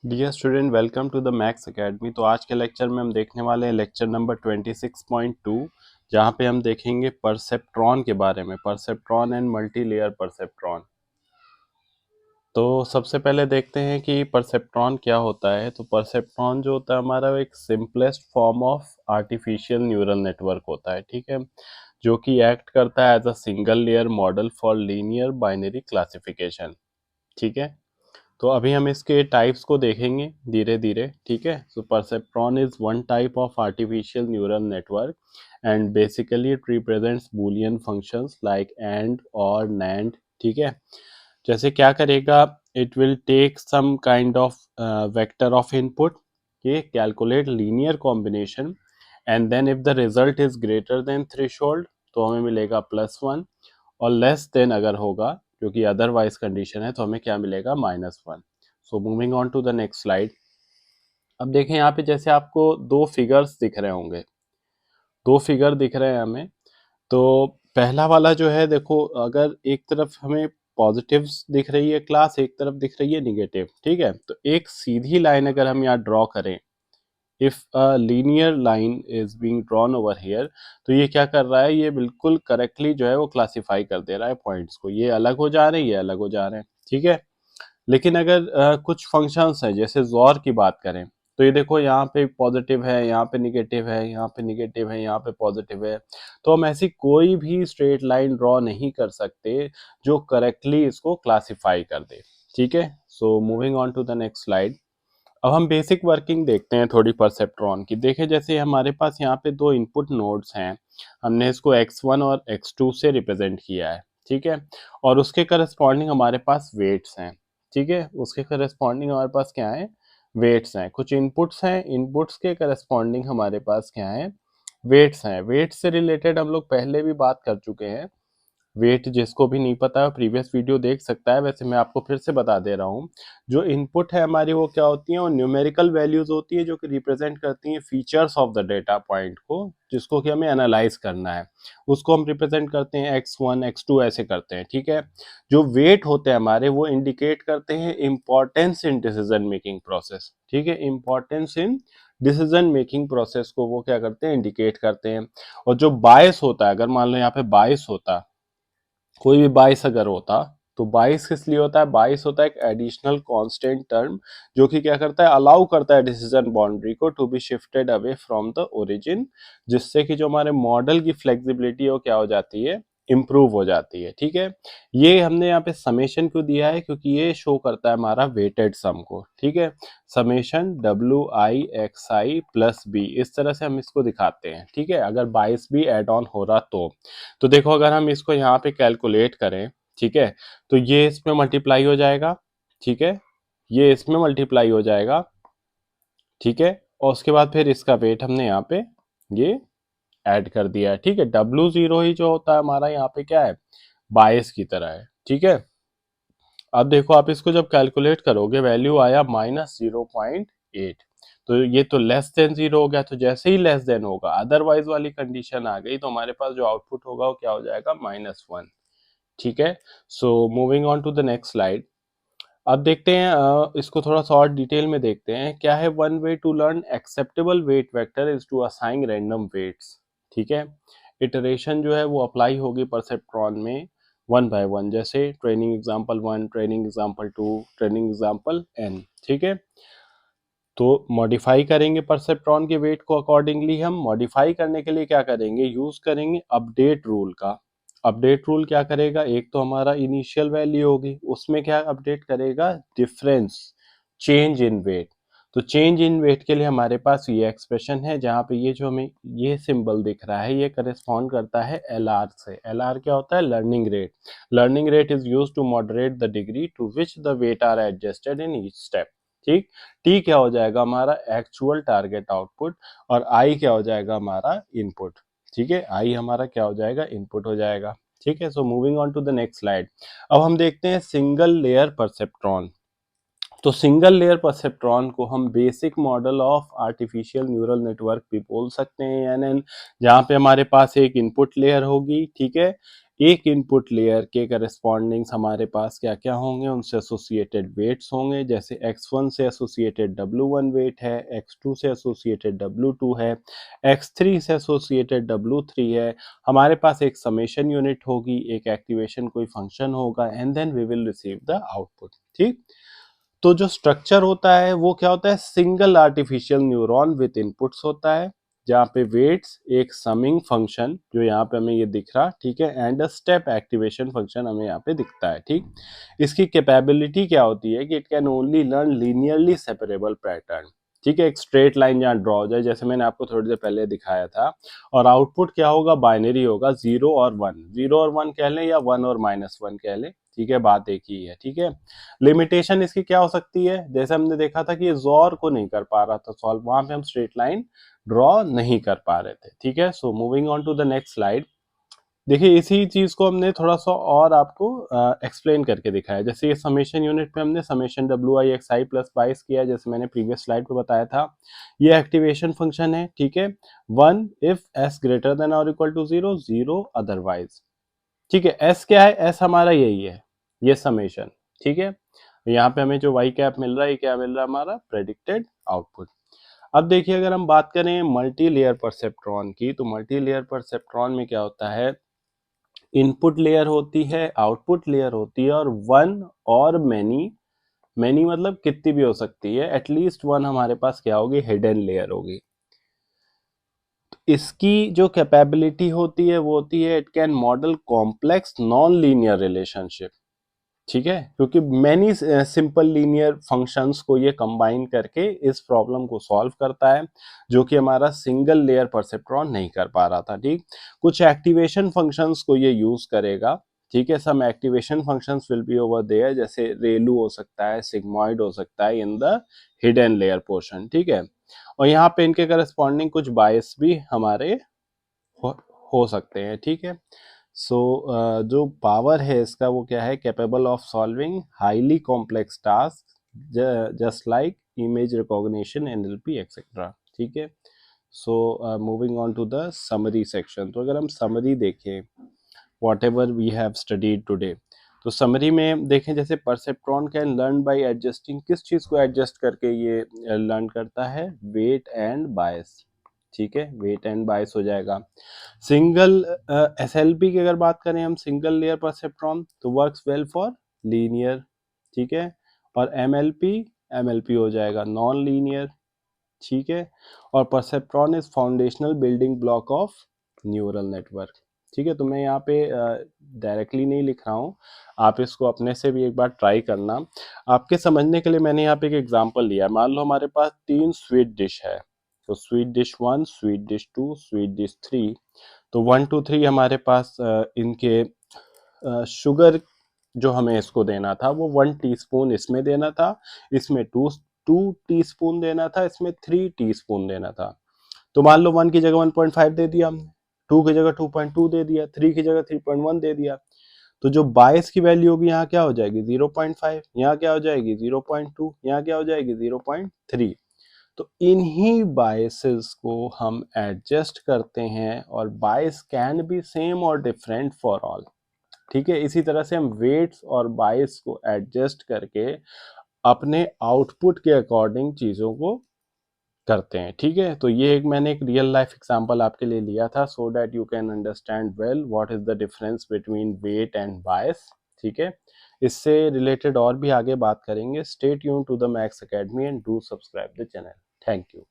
Dear student, welcome to the Max Academy. तो आज के लेक्चर में हम देखने वाले हैं लेक्चर नंबर 26.2, जहाँ पे हम देखेंगे परसेप्ट्रॉन के बारे में, perceptron and multi layer perceptron. तो सबसे पहले देखते हैं कि परसेप्ट्रॉन क्या होता है। तो परसेप्ट्रॉन जो होता है हमारा, वो एक simplest form of artificial neural network होता है, ठीक है, जो कि एक्ट करता है as a single layer model for linear binary classification. ठीक है, तो अभी हम इसके टाइप्स को देखेंगे धीरे धीरे। ठीक है, so perceptron is one type of artificial neural network and basically it represents Boolean functions like AND और नैंड। ठीक है, जैसे क्या करेगा, it will take some kind of vector of input, ये calculate linear combination and then if the result is greater than threshold तो हमें मिलेगा +1, और लेस देन अगर होगा, जो कि अदरवाइज कंडीशन है, तो हमें क्या मिलेगा, -1। So moving on to the next slide. अब देखें यहाँ पे, जैसे आपको दो फिगर्स दिख रहे होंगे, दो फिगर दिख रहे हैं हमें। तो पहला वाला जो है, देखो, अगर एक तरफ हमें पॉजिटिव्स दिख रही है क्लास, एक तरफ दिख रही है निगेटिव। ठीक है, तो एक सीधी लाइन अगर हम यहाँ ड्रॉ करें, if a linear line is being drawn over here, तो ये क्या कर रहा है, ये बिल्कुल करेक्टली जो है वो क्लासिफाई कर दे रहा है पॉइंट्स को, ये अलग हो जा रहे हैं, ये अलग हो जा रहे हैं। ठीक है, लेकिन अगर कुछ फंक्शंस हैं, जैसे जोर की बात करें, तो ये देखो, यहाँ पे पॉजिटिव है, यहाँ पे निगेटिव है, यहाँ पे निगेटिव है, यहाँ पे पॉजिटिव है, तो हम ऐसी कोई भी स्ट्रेट लाइन ड्रॉ नहीं कर सकते जो करेक्टली इसको क्लासिफाई कर दे। ठीक है, so moving on to the next slide. अब हम बेसिक वर्किंग देखते हैं थोड़ी परसेप्ट्रॉन की। देखें, जैसे हमारे पास यहाँ पे दो इनपुट नोड्स हैं, हमने इसको x1 और x2 से रिप्रेजेंट किया है। ठीक है, और उसके करस्पॉन्डिंग हमारे पास वेट्स हैं। ठीक है, उसके करस्पॉन्डिंग हमारे पास क्या है, वेट्स हैं। कुछ इनपुट्स हैं, इनपुट्स के करस्पॉन्डिंग हमारे पास क्या है, वेट्स हैं। वेट्स से रिलेटेड हम लोग पहले भी बात कर चुके हैं। वेट जिसको भी नहीं पता है प्रीवियस वीडियो देख सकता है, वैसे मैं आपको फिर से बता दे रहा हूँ। जो इनपुट है हमारी, वो क्या होती है, वो न्यूमेरिकल वैल्यूज होती है, जो कि रिप्रेजेंट करती हैं features of the data point को, जिसको कि हमें एनालाइज करना है। उसको हम रिप्रेजेंट करते हैं x1 x2 ऐसे करते हैं। ठीक है, जो वेट होते हैं हमारे, वो इंडिकेट करते हैं importance in decision making process. ठीक है, importance in decision making process को वो क्या करते हैं, इंडिकेट करते हैं। और जो बायस होता है, अगर मान लो यहाँ पे बायस होता, कोई भी 22 अगर होता, तो 22 किस लिए होता है, 22 होता है एक एडिशनल कांस्टेंट टर्म, जो कि क्या करता है, अलाउ करता है डिसीजन बाउंड्री को to be shifted away from the origin, जिससे कि जो हमारे मॉडल की फ्लेक्सिबिलिटी है वो क्या हो जाती है, इंप्रूव हो जाती है। ठीक है, ये हमने यहाँ पे समेशन क्यों दिया है, क्योंकि ये शो करता है हमारा वेटेड सम को। ठीक है, समेशन WI XI+B, इस तरह से हम इसको दिखाते हैं। ठीक है, अगर 22 भी एड ऑन हो रहा तो देखो, अगर हम इसको यहाँ पे कैलकुलेट करें, ठीक है, तो ये इसमें मल्टीप्लाई हो जाएगा। ठीक है, ये इसमें मल्टीप्लाई हो जाएगा। ठीक है, और उसके बाद फिर इसका वेट हमने यहाँ पे ये ऐड कर दिया है। ठीक है, W0 ही जो होता है हमारा यहाँ पे क्या है, 22 की तरह है। ठीक है, अब देखो, आप इसको जब कैलकुलेट करोगे, वैल्यू आया -0.8, तो ये तो लेस देन 0 हो गया। तो जैसे ही लेस देन होगा, अदरवाइज वाली कंडीशन आ गई, तो हमारे पास जो आउटपुट होगा वो क्या हो जाएगा, -1। ठीक है, so moving on to the next slide. अब देखते हैं, इसको थोड़ा सा और डिटेल में देखते हैं। क्या है, one way to learn acceptable weight vector is to assign random weights. ठीक है, इटरेशन जो है वो अप्लाई होगी परसेप्ट्रॉन में वन बाय वन, जैसे training example 1, training example 2, training example n। ठीक है, तो मॉडिफाई करेंगे परसेप्ट्रॉन के वेट को अकॉर्डिंगली। हम मॉडिफाई करने के लिए क्या करेंगे, यूज करेंगे अपडेट रूल का। अपडेट रूल क्या करेगा, एक तो हमारा इनिशियल वैल्यू होगी, उसमें क्या अपडेट करेगा, डिफरेंस, चेंज इन वेट। तो चेंज इन वेट के लिए हमारे पास ये एक्सप्रेशन है, जहाँ पे ये जो हमें ये सिंबल दिख रहा है, ये करस्पॉन्ड करता है LR से। LR क्या होता है, learning rate. Learning rate is use to moderate the degree to which the weight are adjusted in each step. ठीक, टी क्या हो जाएगा हमारा, एक्चुअल टारगेट आउटपुट, और आई क्या हो जाएगा, हमारा इनपुट। ठीक है, आई हमारा क्या हो जाएगा, इनपुट हो जाएगा। ठीक है, so moving on to the next slide. अब हम देखते हैं सिंगल लेयर परसेप्ट्रॉन। तो सिंगल लेयर परसेप्ट्रॉन को हम basic model of artificial neural network भी बोल सकते हैं, यानी जहाँ पे हमारे पास एक इनपुट लेयर होगी, ठीक है, एक इनपुट लेयर के करस्पॉन्डिंग्स हमारे पास क्या क्या होंगे, उनसे एसोसिएटेड वेट्स होंगे, जैसे x1 से एसोसिएटेड w1 वेट है, x2 से एसोसिएटेड w2 है, x3 से एसोसिएटेड w3 है। हमारे पास एक समेशन यूनिट होगी, एक एक्टिवेशन कोई फंक्शन होगा, and then we will receive the output. ठीक, तो जो स्ट्रक्चर होता है वो क्या होता है, single artificial neuron with inputs होता है, जहाँ पे वेट्स एक समिंग फंक्शन जो यहाँ पे हमें ये दिख रहा, ठीक है, and a step activation function हमें यहाँ पे दिखता है। ठीक, इसकी कैपेबिलिटी क्या होती है कि it can only learn linearly separable pattern. ठीक है, एक स्ट्रेट लाइन जहाँ ड्रॉ हो जाए, जैसे मैंने आपको थोड़ी देर पहले दिखाया था, और आउटपुट क्या होगा, बाइनरी होगा, 0 और 1, 0 और 1 कह लें या 1 और -1 कह लें। ठीक है, बात एक ही है। ठीक है, लिमिटेशन इसकी क्या हो सकती है, जैसे हमने देखा था कि ये जोर को नहीं कर पा रहा था सॉल्व, वहां पे हम स्ट्रेट लाइन ड्रॉ नहीं कर पा रहे थे। ठीक है, so moving on to the next slide. देखिए, इसी चीज को हमने थोड़ा सा और आपको एक्सप्लेन करके दिखाया। जैसे ये समेशन यूनिट पे हमने समेशन WI प्लस 22 किया, जैसे मैंने प्रीवियस स्लाइड पे बताया था। ये एक्टिवेशन फंक्शन है। ठीक है, 1 इफ s ग्रेटर देन और इक्वल टू 0, 0 अदरवाइज। ठीक है, s क्या है, s हमारा यही है, ये समेशन। ठीक है, यहाँ पे हमें जो y कैप मिल रहा है, ये क्या मिल रहा है, हमारा प्रेडिक्टेड आउटपुट। अब देखिए, अगर हम बात करें मल्टी लेयर परसेप्ट्रॉन की, तो मल्टी लेयर परसेप्ट्रॉन में क्या होता है, इनपुट लेयर होती है, आउटपुट लेयर होती है, और वन और मैनी, मैनी मतलब कितनी भी हो सकती है, एटलीस्ट वन हमारे पास क्या होगी, हिडन लेयर होगी। इसकी जो कैपेबिलिटी होती है वो होती है, it can model complex non linear relationship. ठीक है, क्योंकि मैनी सिंपल लीनियर फंक्शंस को ये कंबाइन करके इस प्रॉब्लम को सॉल्व करता है, जो कि हमारा सिंगल लेयर परसेप्ट्रॉन नहीं कर पा रहा था। ठीक, कुछ एक्टिवेशन फंक्शंस को ये यूज करेगा। ठीक है, some activation functions will be over there, जैसे रेलू हो सकता है, सिग्मॉइड हो सकता है in the hidden layer portion. ठीक है, और यहाँ पे इनके करस्पॉन्डिंग कुछ बायस भी हमारे हो, हो सकते हैं। ठीक है, सो जो पावर है इसका वो क्या है, capable of solving highly complex task just like image recognition, NLP etcetera. ठीक है, so moving on to the summary section. तो अगर हम समरी देखें, whatever we have studied today, तो समरी में देखें, जैसे perceptron can learn by adjusting, किस चीज को एडजस्ट करके ये लर्न करता है, वेट एंड बायस। ठीक है, वेट एंड बायस हो जाएगा। सिंगल SLP की अगर बात करें हम, सिंगल लेयर परसेप्ट्रॉन, तो वर्क्स वेल फॉर लीनियर। ठीक है, और MLP हो जाएगा नॉन लीनियर। ठीक है, और perceptron is foundational building block of neural network. ठीक है, तो मैं यहाँ पे डायरेक्टली नहीं लिख रहा हूँ, आप इसको अपने से भी एक बार ट्राई करना। आपके समझने के लिए मैंने यहाँ पे एक एग्जांपल लिया। मान लो हमारे पास 3 स्वीट डिश है, तो sweet dish 1, sweet dish 2, sweet dish 3। तो 1 2 3 हमारे पास इनके शुगर जो हमें इसको देना था वो 1 टीस्पून इसमें देना था, इसमें 2 टीस्पून देना था, इसमें 3 टीस्पून देना था। तो मान लो 1 की जगह 1.5 दे दिया हमने, 2 की जगह 2.2 दे दिया, 3 की जगह 3.1 दे दिया। तो जो 22 की वैल्यू होगी यहाँ क्या हो जाएगी, 0.5, यहाँ क्या हो जाएगी 0.2, यहाँ क्या हो जाएगी 0.3। तो इन्हीं बायसेस को हम एडजस्ट करते हैं, और बायस कैन बी सेम और डिफरेंट फॉर ऑल। ठीक है, इसी तरह से हम वेट्स और बायस को एडजस्ट करके अपने आउटपुट के अकॉर्डिंग चीज़ों को करते हैं। ठीक है, तो ये एक मैंने एक रियल लाइफ एग्जांपल आपके लिए लिया था, so that you can understand well what is the difference between weight and bias. ठीक है, इससे रिलेटेड और भी आगे बात करेंगे। Stay tune to the Max Academy and do subscribe the channel. Thank you.